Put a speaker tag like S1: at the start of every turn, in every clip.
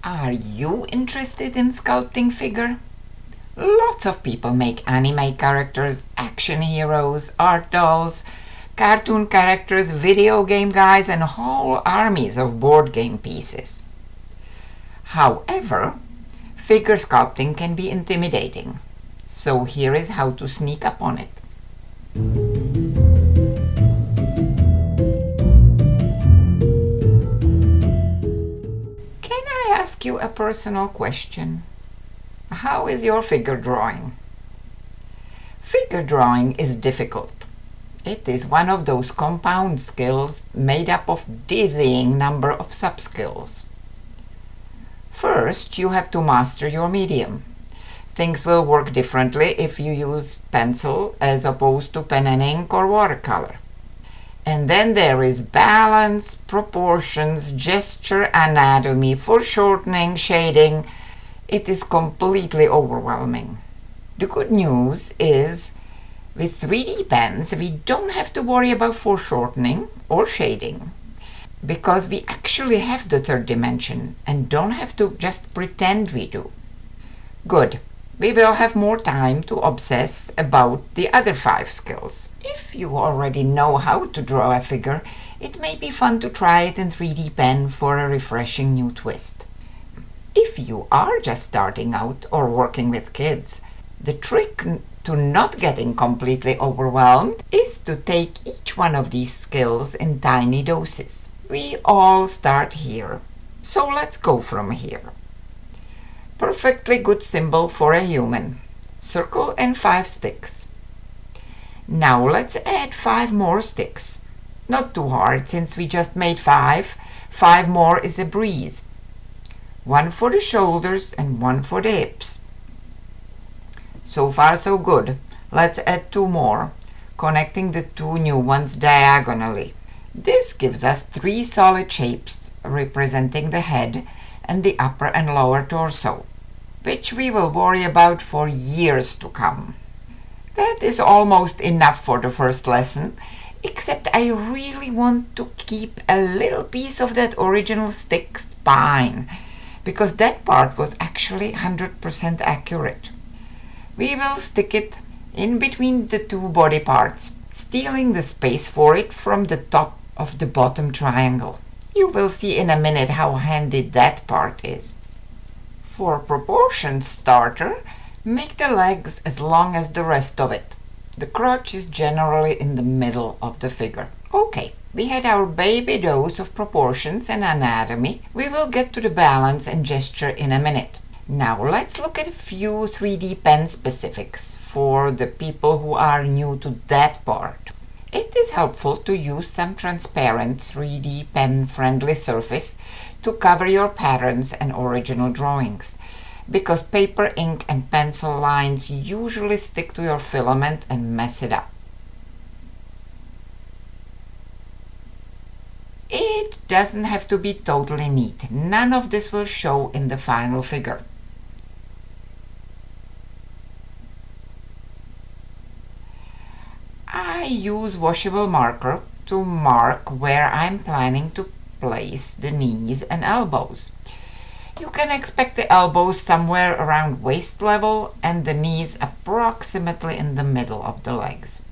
S1: Are you interested in sculpting figure? Lots of people make anime characters, action heroes, art dolls, cartoon characters, video game guys, and whole armies of board game pieces. However, figure sculpting can be intimidating, so here is how to sneak up on it. Can I ask you a personal question? How is your figure drawing? Figure drawing is difficult. It is one of those compound skills made up of dizzying number of sub-skills. First, you have to master your medium. Things will work differently if you use pencil as opposed to pen and ink or watercolor. And then there is balance, proportions, gesture, anatomy, foreshortening, shading. It is completely overwhelming. The good news is, with 3D pens, we don't have to worry about foreshortening or shading, because we actually have the third dimension and don't have to just pretend we do. Good. We will have more time to obsess about the other 5 skills. If you already know how to draw a figure, it may be fun to try it in 3D pen for a refreshing new twist. If you are just starting out or working with kids, the trick to not getting completely overwhelmed is to take each one of these skills in tiny doses. We all start here, so let's go from here. Perfectly good symbol for a human. Circle and 5 sticks. Now let's add 5 more sticks. Not too hard, since we just made 5. 5 more is a breeze. 1 for the shoulders and 1 for the hips. So far so good. Let's add 2 more, connecting the 2 new ones diagonally. This gives us 3 solid shapes representing the head and the upper and lower torso, which we will worry about for years to come. That is almost enough for the first lesson, except I really want to keep a little piece of that original stick spine, because that part was actually 100% accurate. We will stick it in between the 2 body parts, stealing the space for it from the top of the bottom triangle. You will see in a minute how handy that part is. For proportion starter, make the legs as long as the rest of it. The crotch is generally in the middle of the figure. Okay, we had our baby dose of proportions and anatomy. We will get to the balance and gesture in a minute. Now let's look at a few 3D pen specifics for the people who are new to that part. It is helpful to use some transparent 3D pen-friendly surface to cover your patterns and original drawings, because paper, ink, and pencil lines usually stick to your filament and mess it up. It doesn't have to be totally neat. None of this will show in the final figure. I use washable marker to mark where I'm planning to place the knees and elbows. You can expect the elbows somewhere around waist level and the knees approximately in the middle of the legs.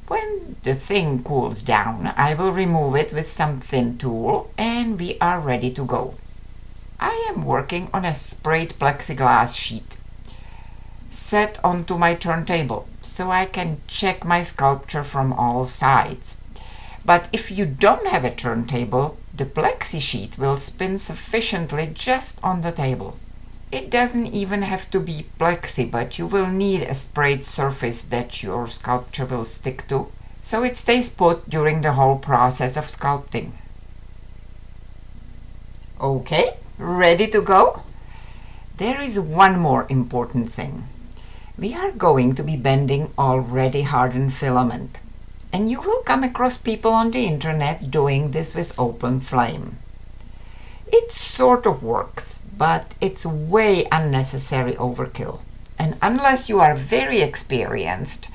S1: When the thing cools down, I will remove it with some thin tool and we are ready to go. I am working on a sprayed plexiglass sheet set onto my turntable so I can check my sculpture from all sides. But if you don't have a turntable, the plexi sheet will spin sufficiently just on the table. It doesn't even have to be plexi, but you will need a sprayed surface that your sculpture will stick to, so it stays put during the whole process of sculpting. Okay, ready to go? There is one more important thing. We are going to be bending already hardened filament, and you will come across people on the internet doing this with open flame. It sort of works, but it's way unnecessary overkill. And unless you are very experienced,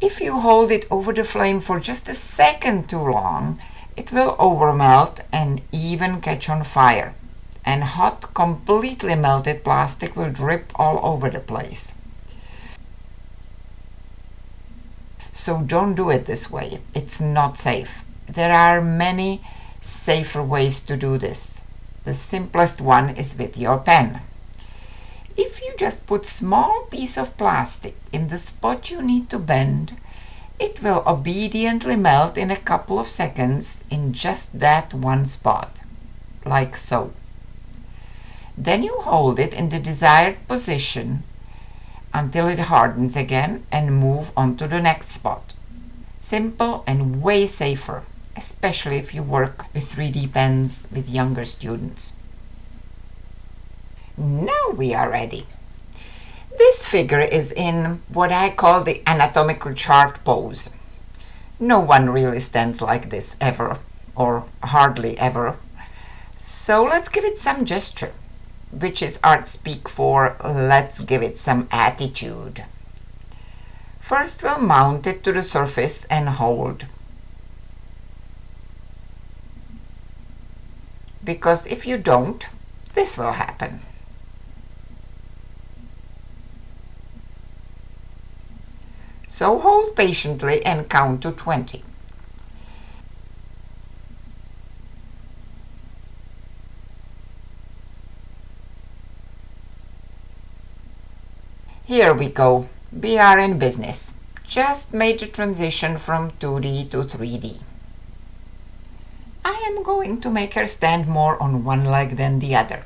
S1: if you hold it over the flame for just a second too long, it will overmelt and even catch on fire. and hot, completely melted plastic will drip all over the place. So don't do it this way. It's not safe. There are many safer ways to do this. The simplest one is with your pen. If you just put small piece of plastic in the spot you need to bend, it will obediently melt in a couple of seconds in just that one spot, like so. Then you hold it in the desired position until it hardens again and move on to the next spot. Simple and way safer, especially if you work with 3D pens with younger students. Now we are ready. This figure is in what I call the anatomical chart pose. No one really stands like this ever, or hardly ever. So let's give it some gesture, which is art speak for let's give it some attitude. First we'll mount it to the surface and hold. Because if you don't, this will happen. So hold patiently and count to 20. Here we go. We are in business. Just made the transition from 2D to 3D. I am going to make her stand more on one leg than the other,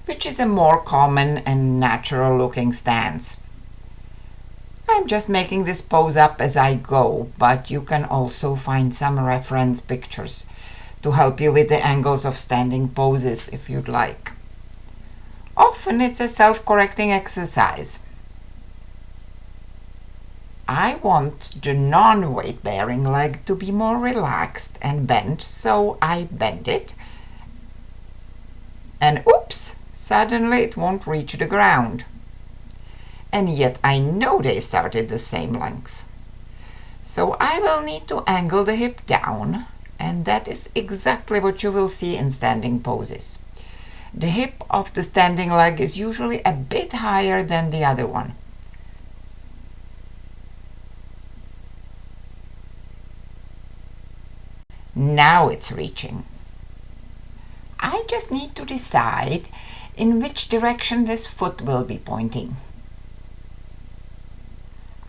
S1: which is a more common and natural looking stance. I'm just making this pose up as I go, but you can also find some reference pictures to help you with the angles of standing poses if you'd like. Often it's a self-correcting exercise. I want the non-weight-bearing leg to be more relaxed and bent, so I bend it. And oops, suddenly it won't reach the ground. And yet I know they started the same length. So I will need to angle the hip down, and that is exactly what you will see in standing poses. The hip of the standing leg is usually a bit higher than the other one. Now it's reaching. I just need to decide in which direction this foot will be pointing.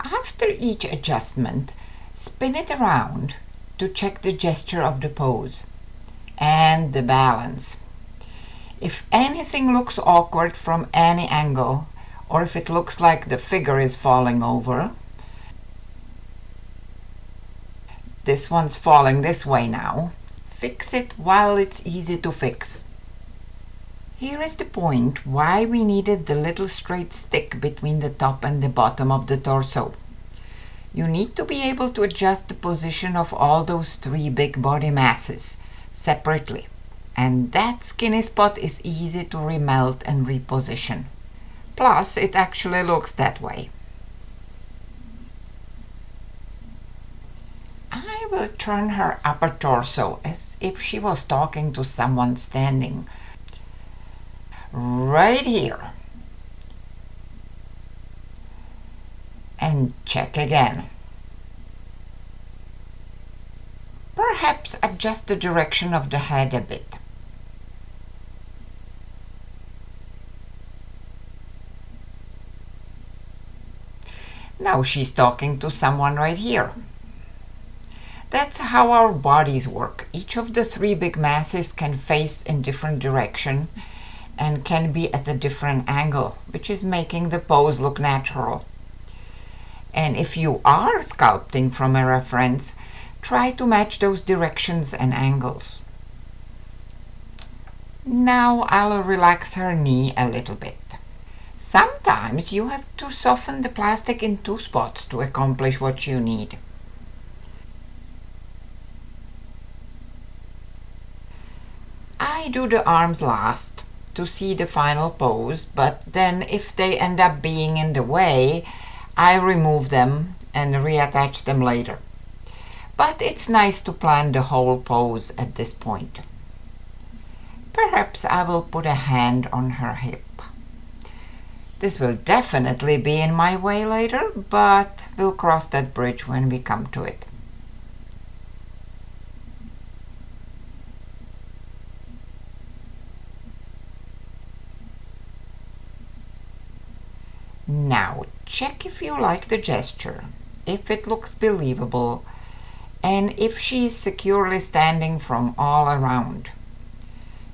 S1: After each adjustment, spin it around to check the gesture of the pose and the balance. If anything looks awkward from any angle, or if it looks like the figure is falling over, this one's falling this way now, fix it while it's easy to fix. Here is the point why we needed the little straight stick between the top and the bottom of the torso. You need to be able to adjust the position of all those three big body masses separately, and that skinny spot is easy to remelt and reposition. Plus, it actually looks that way. I will turn her upper torso as if she was talking to someone standing. Right here. And check again. Perhaps adjust the direction of the head a bit. Now she's talking to someone right here. That's how our bodies work. Each of the three big masses can face in different direction and can be at a different angle, which is making the pose look natural. And if you are sculpting from a reference, try to match those directions and angles. Now I'll relax her knee a little bit. Sometimes you have to soften the plastic in two spots to accomplish what you need. I do the arms last to see the final pose, but then if they end up being in the way, I remove them and reattach them later. But it's nice to plan the whole pose at this point. Perhaps I will put a hand on her hip. This will definitely be in my way later, but we'll cross that bridge when we come to it. Now, check if you like the gesture, if it looks believable, and if she's securely standing from all around.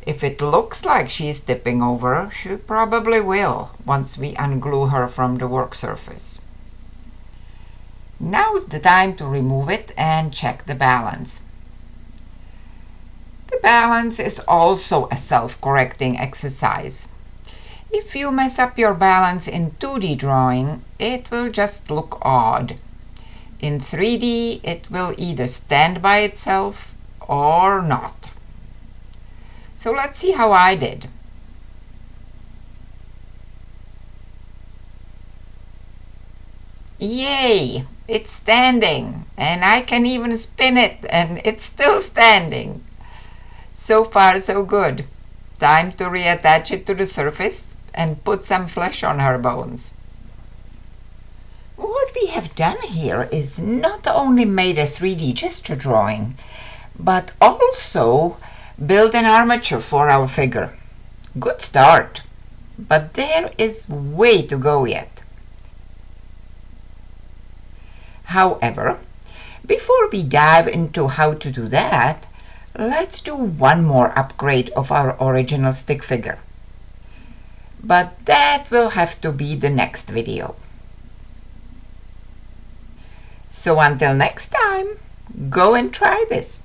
S1: If it looks like she's tipping over, she probably will once we unglue her from the work surface. Now's the time to remove it and check the balance. The balance is also a self-correcting exercise. If you mess up your balance in 2D drawing, it will just look odd. In 3D, it will either stand by itself or not. So let's see how I did. Yay! It's standing, and I can even spin it, and it's still standing. So far, so good. Time to reattach it to the surface and put some flesh on her bones. What we have done here is not only made a 3D gesture drawing, but also build an armature for our figure. Good start, but there is way to go yet. However, before we dive into how to do that, let's do one more upgrade of our original stick figure. But that will have to be the next video. So until next time, go and try this.